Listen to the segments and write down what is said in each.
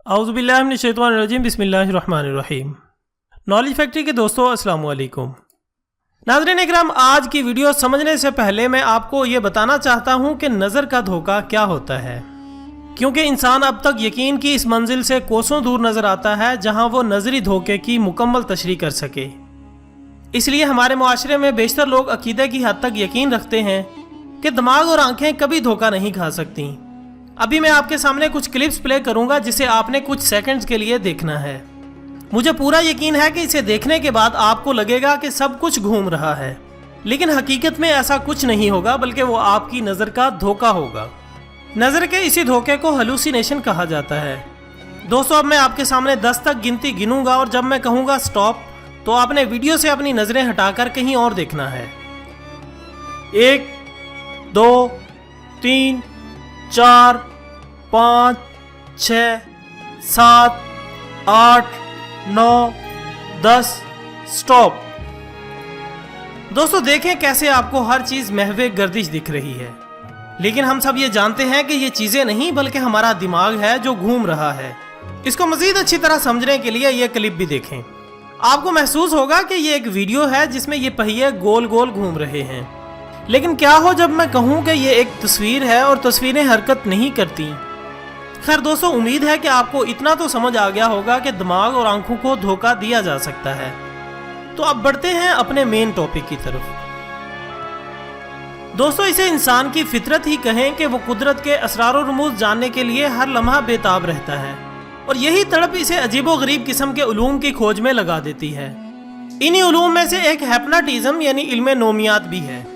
औज़ुबिल्लाहि मिनश्शैतानिर्रजीम बिस्मिल्लाहिर्रहमानिर्रहीम। Knowledge factory के दोस्तों अस्सलाम वालेकुम। नाज़रीन इकराम, आज की वीडियो समझने से पहले मैं आपको ये बताना चाहता हूँ कि नज़र का धोखा क्या होता है, क्योंकि इंसान अब तक यकीन की इस मंजिल से कोसों दूर नज़र आता है जहाँ वो नज़री धोखे की मुकम्मल तशरीह कर सके। इसलिए हमारे मुआशरे में बेशतर लोग अकीदे की हद तक यकीन रखते हैं कि दिमाग और आंखें कभी धोखा नहीं खा सकती। अभी मैं आपके सामने कुछ क्लिप्स प्ले करूंगा जिसे आपने कुछ सेकंड्स के लिए देखना है। मुझे पूरा यकीन है कि इसे देखने के बाद आपको लगेगा कि सब कुछ घूम रहा है, लेकिन हकीकत में ऐसा कुछ नहीं होगा, बल्कि वो आपकी नज़र का धोखा होगा। नज़र के इसी धोखे को हेलुसिनेशन कहा जाता है। दोस्तों, अब मैं आपके सामने 10 तक गिनती गिनूंगा और जब मैं कहूँगा स्टॉप तो आपने वीडियो से अपनी नज़रें हटाकर कहीं और देखना है। 1 2 3 4 5 6 7 8 9 10 स्टॉप। दोस्तों, देखें कैसे आपको हर चीज महवे गर्दिश दिख रही है, लेकिन हम सब ये जानते हैं कि ये चीजें नहीं बल्कि हमारा दिमाग है जो घूम रहा है। इसको मजीद अच्छी तरह समझने के लिए ये क्लिप भी देखें। आपको महसूस होगा कि ये एक वीडियो है जिसमें ये पहिए गोल गोल घूम रहे हैं, लेकिन क्या हो जब मैं कहूँ कि ये एक तस्वीर है और तस्वीरें हरकत नहीं करती। खैर दोस्तों, उम्मीद है कि आपको इतना तो समझ आ गया होगा कि दिमाग और आंखों को धोखा दिया जा सकता है। तो अब बढ़ते हैं अपने मेन टॉपिक की तरफ। दोस्तों, इसे इंसान की फितरत ही कहें कि वो कुदरत के असरार और रमूज जानने के लिए हर लम्हा बेताब रहता है, और यही तड़प इसे अजीबो गरीब किस्म के उलूम की खोज में लगा देती है। इन्हीं उलूम में से एक हिप्नोटिज्म यानी इल्म नोमियात भी है।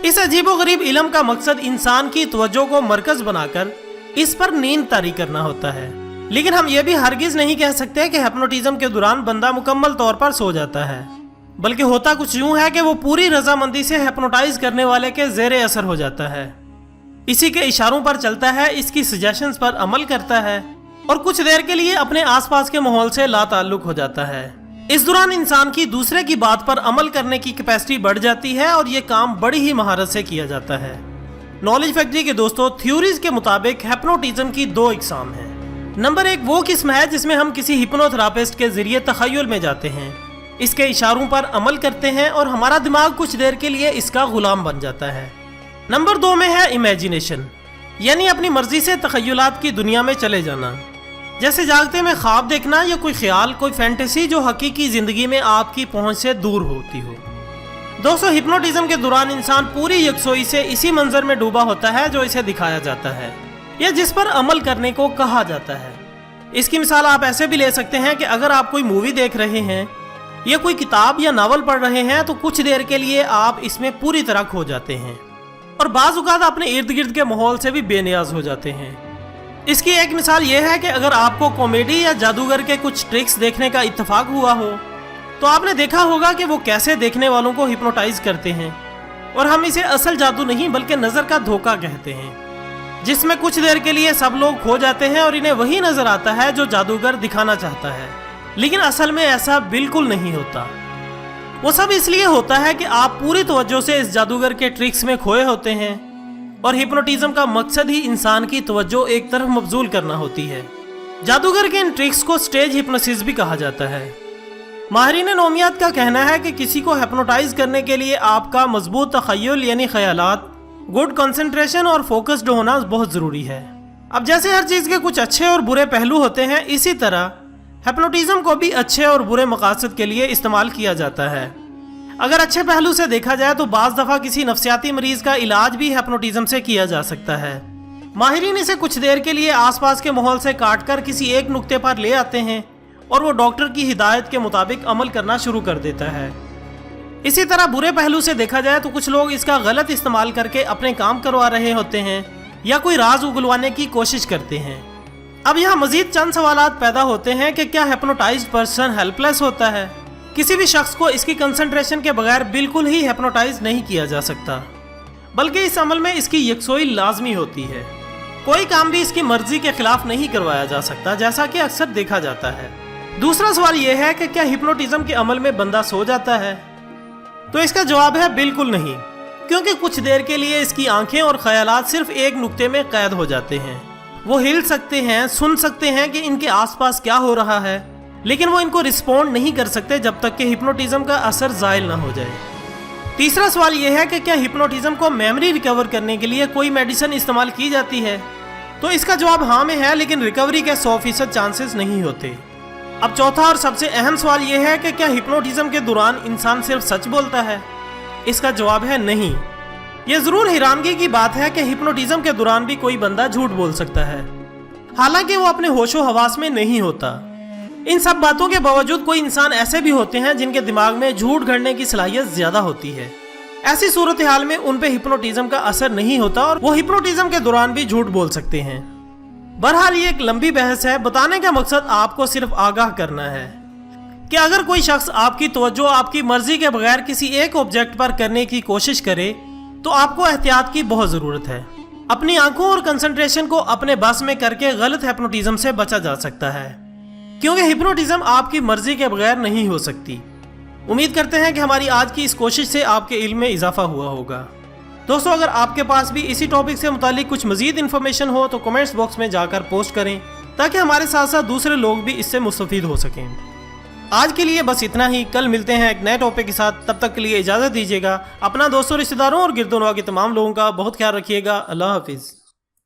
इस अजीबो गरीब इल्म का मकसद इंसान की तवज्जो को मरकज बनाकर इस पर नींद तारी करना होता है। लेकिन हम ये भी हरगिज नहीं कह सकते कि हिप्नोटिज्म के दौरान बंदा मुकम्मल तौर पर सो जाता है, बल्कि होता कुछ यूं है कि वो पूरी रजामंदी से हिप्नोटाइज करने वाले के ज़ेरे असर हो जाता है, इसी के इशारों पर चलता है, इसकी सजेशंस पर अमल करता है और कुछ देर के लिए अपने आसपास के माहौल से लाताल्लुक हो जाता है। इस दौरान इंसान की दूसरे की बात पर अमल करने की कैपेसिटी बढ़ जाती है और ये काम बड़ी ही महारत से किया जाता है। नॉलेज फैक्ट्री के दोस्तों, थ्योरीज के मुताबिक हिप्नोटिज्म की 2 इकसाम हैं। नंबर 1 वो किस्म है जिसमें हम किसी हिप्नोथेरापिस्ट के जरिए तखय्युल में जाते हैं, इसके इशारों पर अमल करते हैं और हमारा दिमाग कुछ देर के लिए इसका गुलाम बन जाता है। नंबर 2 में है इमेजिनेशन, यानी अपनी मर्जी से तखय्युलात की दुनिया में चले जाना, जैसे जागते में ख्वाब देखना या कोई ख्याल, कोई फैंटेसी जो हकीकी जिंदगी में आपकी पहुंच से दूर होती हो। दोस्तों, हिप्नोटिज्म के दौरान इंसान पूरी यकसोई से इसी मंजर में डूबा होता है जो इसे दिखाया जाता है या जिस पर अमल करने को कहा जाता है। इसकी मिसाल आप ऐसे भी ले सकते हैं कि अगर आप कोई मूवी देख रहे हैं या कोई किताब या नावल पढ़ रहे हैं तो कुछ देर के लिए आप इसमें पूरी तरह खो जाते हैं और बाज़ औक़ात अपने इर्द गिर्द के माहौल से भी बेनियाज हो जाते हैं। इसकी एक मिसाल यह है कि अगर आपको कॉमेडी या जादूगर के कुछ ट्रिक्स देखने का इत्तेफाक हुआ हो तो आपने देखा होगा कि वो कैसे देखने वालों को हिप्नोटाइज करते हैं, और हम इसे असल जादू नहीं बल्कि नज़र का धोखा कहते हैं, जिसमें कुछ देर के लिए सब लोग खो जाते हैं और इन्हें वही नज़र आता है जो जादूगर दिखाना चाहता है, लेकिन असल में ऐसा बिल्कुल नहीं होता। वो सब इसलिए होता है कि आप पूरी तवज्जो से इस जादूगर के ट्रिक्स में खोए होते हैं और हिप्नोटिज्म का मकसद ही इंसान की तवज्जो एक तरफ मबजूल करना होती है। जादूगर के इन ट्रिक्स को स्टेज हिप्नोसिस भी कहा जाता है। माहिरीन नोमियात का कहना है कि किसी को हिप्नोटाइज करने के लिए आपका मजबूत तखय्युल यानी ख्यालात, गुड कंसंट्रेशन और फोकस्ड होना बहुत ज़रूरी है। अब जैसे हर चीज़ के कुछ अच्छे और बुरे पहलू होते हैं, इसी तरह हिप्नोटिज्म को भी अच्छे और बुरे मकासद के लिए इस्तेमाल किया जाता है। अगर अच्छे पहलू से देखा जाए तो बाज़ दफ़ा किसी नफ्सियाती मरीज़ का इलाज भी हिप्नोटिज्म से किया जा सकता है। माहिरीन इसे कुछ देर के लिए आसपास के माहौल से काट कर किसी एक नुक्ते पर ले आते हैं और वो डॉक्टर की हिदायत के मुताबिक अमल करना शुरू कर देता है। इसी तरह बुरे पहलू से देखा जाए तो कुछ लोग इसका गलत इस्तेमाल करके अपने काम करवा रहे होते हैं या कोई राज उगलवाने की कोशिश करते हैं। अब यहाँ मजीद चंद सवालात पैदा होते हैं कि क्या हिप्नोटाइज्ड पर्सन हेल्पलेस होता है? किसी भी शख्स को इसकी कंसंट्रेशन के बगैर बिल्कुल ही हिप्नोटाइज नहीं किया जा सकता, बल्कि इस अमल में इसकी यकसोई लाजमी होती है। कोई काम भी इसकी मर्जी के खिलाफ नहीं करवाया जा सकता, जैसा कि अक्सर देखा जाता है। दूसरा सवाल यह है कि क्या हिप्नोटिज्म के अमल में बंदा सो जाता है? तो इसका जवाब है बिल्कुल नहीं, क्योंकि कुछ देर के लिए इसकी आंखें और ख्यालात सिर्फ एक नुक्ते में कैद हो जाते हैं वो हिल सकते हैं, सुन सकते हैं कि इनके आसपास क्या हो रहा है, लेकिन वो इनको रिस्पॉन्ड नहीं कर सकते जब तक कि हिप्नोटिज्म का असर ज़ाइल ना हो जाए। तीसरा सवाल यह है कि क्या हिप्नोटिज्म को मेमोरी रिकवर करने के लिए कोई मेडिसिन इस्तेमाल की जाती है? तो इसका जवाब हाँ में है, लेकिन रिकवरी के 100% चांसेस नहीं होते। अब चौथा और सबसे अहम सवाल यह है कि क्या हिप्नोटिज्म के दौरान इंसान सिर्फ सच बोलता है? इसका जवाब है नहीं। ये ज़रूर हैरानगी की बात है कि हिप्नोटिज्म के दौरान भी कोई बंदा झूठ बोल सकता है, हालांकि वो अपने होशो हवास में नहीं होता। इन सब बातों के बावजूद कोई इंसान ऐसे भी होते हैं जिनके दिमाग में झूठ गढ़ने की सलाहियत ज्यादा होती है। ऐसी सूरत हाल में उन पे हिप्नोटिज्म का असर नहीं होता और वो हिप्नोटिज्म के दौरान भी झूठ बोल सकते हैं। बहरहाल ये एक लंबी बहस है। बताने का मकसद आपको सिर्फ आगाह करना है कि अगर कोई शख्स आपकी तवज्जो आपकी मर्जी के बगैर किसी एक ऑब्जेक्ट पर करने की कोशिश करे तो आपको एहतियात की बहुत ज़रूरत है। अपनी आंखों और कंसंट्रेशन को अपने बस में करके गलत हिप्नोटिज्म से बचा जा सकता है, क्योंकि हिप्नोटिज्म आपकी मर्जी के बगैर नहीं हो सकती। उम्मीद करते हैं कि हमारी आज की इस कोशिश से आपके इल्म में इजाफा हुआ होगा। दोस्तों, अगर आपके पास भी इसी टॉपिक से मुतालिक कुछ मजीद इन्फॉर्मेशन हो तो कमेंट्स बॉक्स में जाकर पोस्ट करें, ताकि हमारे साथ साथ दूसरे लोग भी इससे मुस्तफीद हो सकें। आज के लिए बस इतना ही। कल मिलते हैं एक नए टॉपिक के साथ। तब तक के लिए इजाज़त दीजिएगा। अपना दोस्तों, रिश्तेदारों और गिरदोनवा के तमाम लोगों का बहुत ख्याल रखिएगा। अल्लाह हाफिज़।